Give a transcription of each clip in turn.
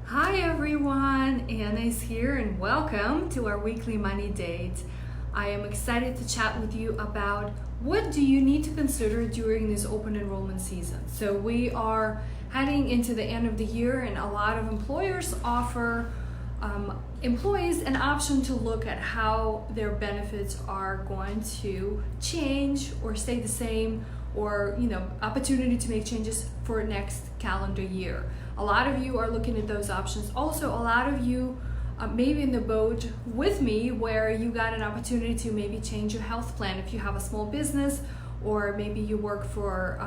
Hi everyone, Anna is here and welcome to our weekly money date. I am excited to chat with you about what do you need to consider during this open enrollment season. So we are heading into the end of the year and a lot of employers offer employees an option to look at how their benefits are going to change or stay the same, or opportunity to make changes for next calendar year. A lot of you are looking at those options. Also, a lot of you may be in the boat with me where you got an opportunity to maybe change your health plan if you have a small business, or maybe you work for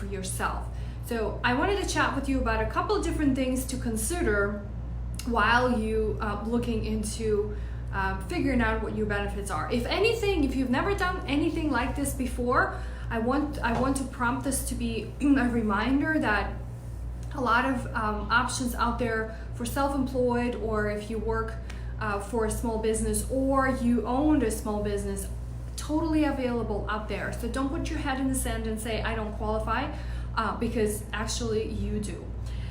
yourself. So I wanted to chat with you about a couple of different things to consider while you looking into figuring out what your benefits are. If anything, if you've never done anything like this before, I want to prompt this to be a reminder that a lot of options out there for self-employed, or if you work for a small business or you owned a small business, totally available out there. So don't put your head in the sand and say I don't qualify, because actually you do.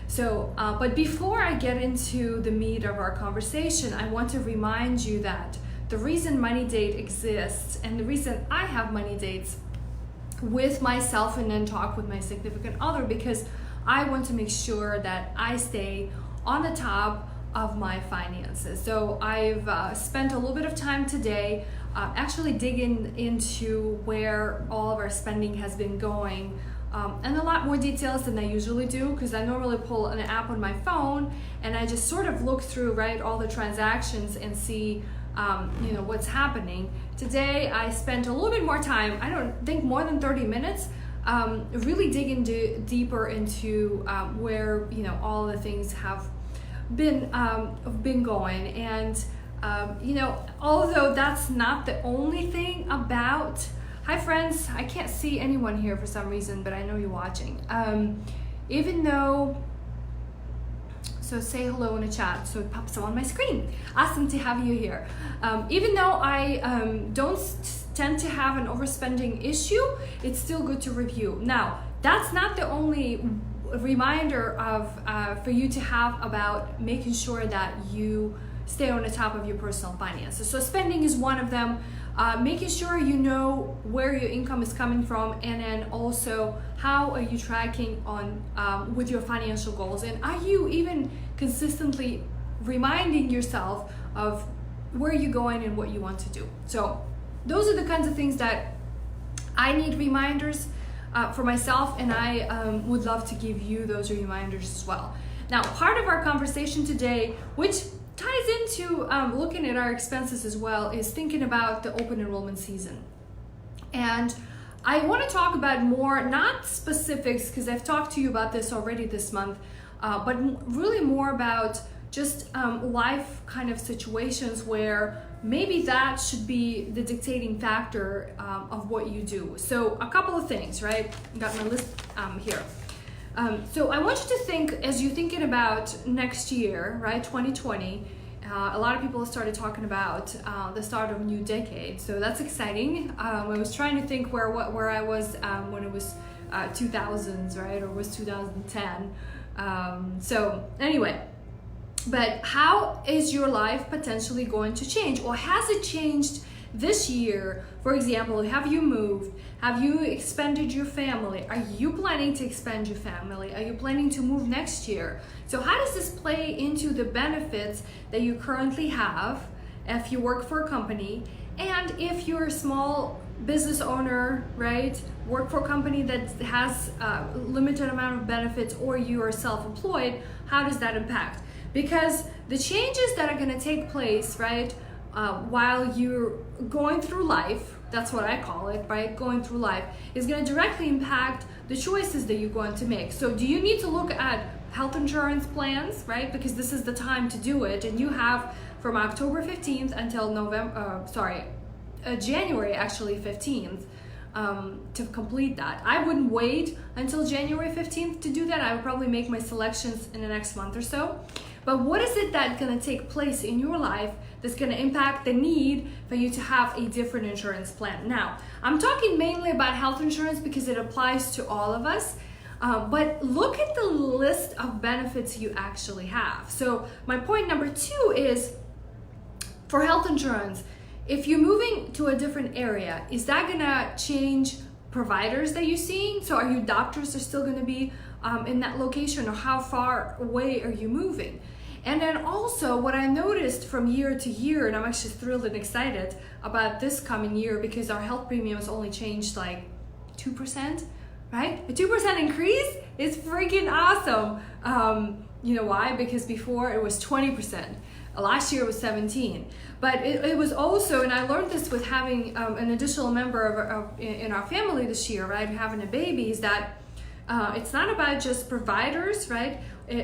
So, but before I get into the meat of our conversation, I want to remind you that the reason Money Date exists and the reason I have Money Dates with myself and then talk with my significant other, because I want to make sure that I stay on the top of my finances. So I've spent a little bit of time today actually digging into where all of our spending has been going, and a lot more details than I usually do, because I normally pull an app on my phone and I just sort of look through all the transactions and see what's happening. Today I spent a little bit more time, I don't think more than 30 minutes, really digging deeper into where all the things have been going. And although that's not the only thing about, hi friends, I can't see anyone here for some reason, but I know you're watching. Even though, so say hello in the chat so it pops up on my screen. Awesome to have you here. Even though I don't tend to have an overspending issue, it's still good to review. Now, that's not the only reminder for you to have about making sure that you stay on the top of your personal finances. So spending is one of them. Making sure you know where your income is coming from, and then also how are you tracking on with your financial goals, and are you even consistently reminding yourself of where you're going and what you want to do. So those are the kinds of things that I need reminders for myself, and I would love to give you those reminders as well. Now, part of our conversation today, which ties into looking at our expenses as well, is thinking about the open enrollment season. And I want to talk about more, not specifics, because I've talked to you about this already this month, but really more about just life kind of situations where maybe that should be the dictating factor of what you do. So a couple of things, right? Got my list here. So I want you to think, as you're thinking about next year, right, 2020, a lot of people started talking about the start of a new decade. So that's exciting. I was trying to think where I was when it was 2000s, right, or was 2010. So anyway, but how is your life potentially going to change, or has it changed this year? For example, have you moved? Have you expanded your family? Are you planning to expand your family? Are you planning to move next year? So how does this play into the benefits that you currently have if you work for a company, and if you're a small business owner, right, work for a company that has a limited amount of benefits, or you are self-employed, how does that impact? Because the changes that are going to take place, right, while you're going through life, that's what I call it, right? Going through life is going to directly impact the choices that you're going to make. So do you need to look at health insurance plans, right? Because this is the time to do it. And you have from October 15th until January actually 15th to complete that. I wouldn't wait until January 15th to do that. I would probably make my selections in the next month or so. But what is it that's going to take place in your life that's going to impact the need for you to have a different insurance plan? Now, I'm talking mainly about health insurance because it applies to all of us. But look at the list of benefits you actually have. So my point number 2 is, for health insurance, if you're moving to a different area, is that gonna change providers that you're seeing? So are your doctors are still gonna be in that location, or how far away are you moving? And then also what I noticed from year to year, and I'm actually thrilled and excited about this coming year, because our health premiums only changed like 2%, right? A 2% increase is freaking awesome. You know why? Because before it was 20%. Last year it was 17. But it was also, and I learned this with having an additional member in our family this year, right? Having a baby, is that it's not about just providers, right?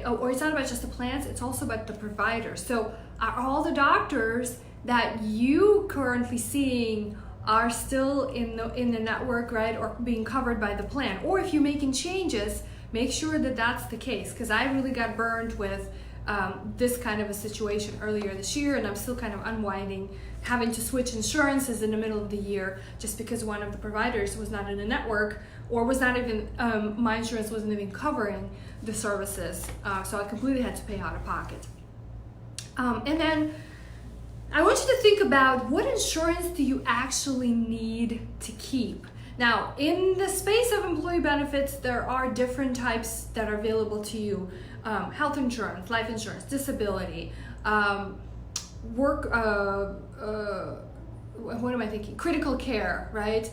Or it's not about just the plans, it's also about the providers. So are all the doctors that you currently seeing are still in the network, right? Or being covered by the plan? Or if you're making changes, make sure that that's the case. Because I really got burned with this kind of a situation earlier this year, and I'm still kind of unwinding having to switch insurances in the middle of the year just because one of the providers was not in a network, or was not even, my insurance wasn't even covering the services, so I completely had to pay out of pocket. And then I want you to think about, what insurance do you actually need to keep? Now, in the space of employee benefits, there are different types that are available to you. Health insurance, life insurance, disability, what am I thinking? Critical care, right?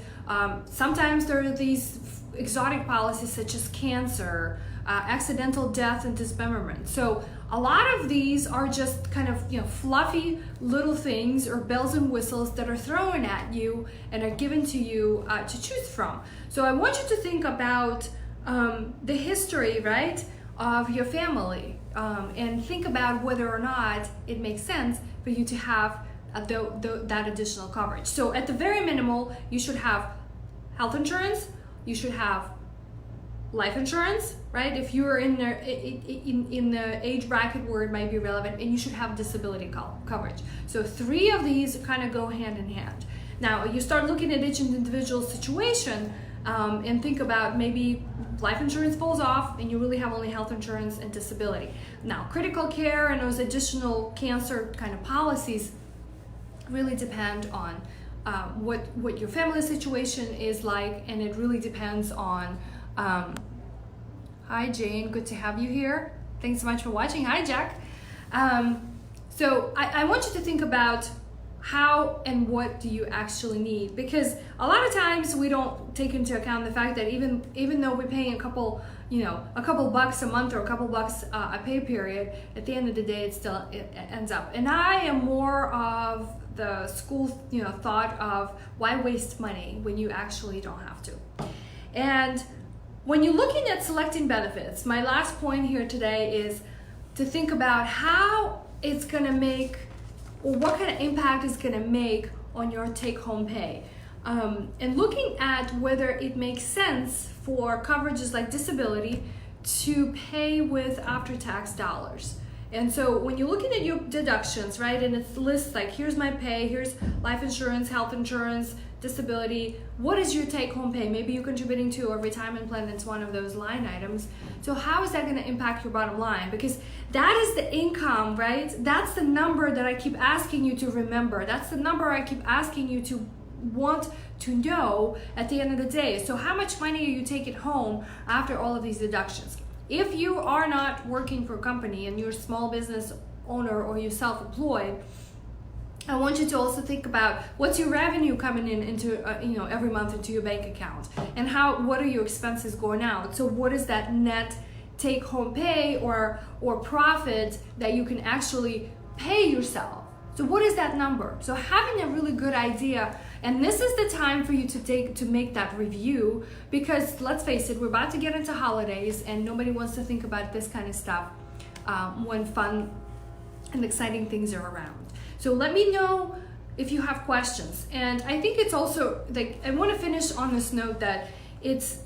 Sometimes there are these exotic policies such as cancer, accidental death and dismemberment. So a lot of these are just kind of, fluffy little things or bells and whistles that are thrown at you and are given to you to choose from. So I want you to think about the history, right, of your family, and think about whether or not it makes sense for you to have that additional coverage. So at the very minimal, you should have health insurance, you should have life insurance, right? If you're in the age bracket where it might be relevant, and you should have disability coverage. So 3 of these kind of go hand in hand. Now you start looking at each individual situation, and think about, maybe life insurance falls off and you really have only health insurance and disability. Now critical care and those additional cancer kind of policies really depend on what your family situation is like, and it really depends on hi Jane, good to have you here. Thanks so much for watching. Hi Jack. So I want you to think about how and what do you actually need, because a lot of times we don't take into account the fact that even though we're paying a couple bucks a month or a couple bucks a pay period, at the end of the day it ends up. And I am more of the school thought of, why waste money when you actually don't have to? And when you're looking at selecting benefits, my last point here today is to think about how it's going to make, or what kind of impact it's going to make on your take-home pay, and looking at whether it makes sense for coverages like disability to pay with after-tax dollars. And so when you're looking at your deductions, right, and it lists like, here's my pay, here's life insurance, health insurance, disability, what is your take-home pay? Maybe you're contributing to a retirement plan that's one of those line items. So how is that going to impact your bottom line? Because that is the income, right? That's the number that I keep asking you to remember. That's the number I keep asking you to want to know at the end of the day. So how much money are you taking home after all of these deductions? If you are not working for a company and you're a small business owner or you're self-employed, I want you to also think about, what's your revenue coming into every month into your bank account, and what are your expenses going out? So what is that net take-home pay or profit that you can actually pay yourself? So what is that number? So having a really good idea, and this is the time for you to make that review, because let's face it, we're about to get into holidays and nobody wants to think about this kind of stuff when fun and exciting things are around. So let me know if you have questions. And I think it's also, like, I want to finish on this note that it's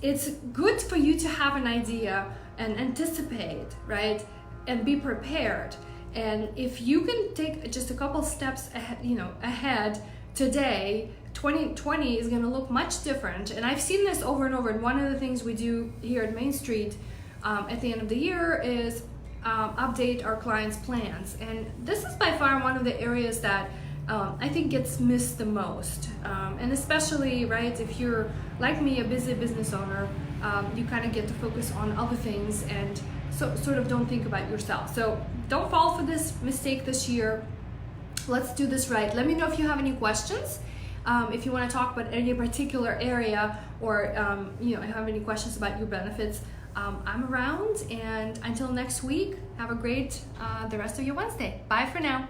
good for you to have an idea and anticipate, right? And be prepared. And if you can take just a couple steps ahead, ahead today 2020 is going to look much different. And I've seen this over and over. And one of the things we do here at Main Street at the end of the year is update our clients' plans. And this is by far one of the areas that I think gets missed the most. And especially, right, if you're like me, a busy business owner, you kind of get to focus on other things and sort of don't think about yourself. So don't fall for this mistake this year. Let's do this right. Let me know if you have any questions. If you want to talk about any particular area, or have any questions about your benefits, I'm around. And until next week, have a great the rest of your Wednesday. Bye for now.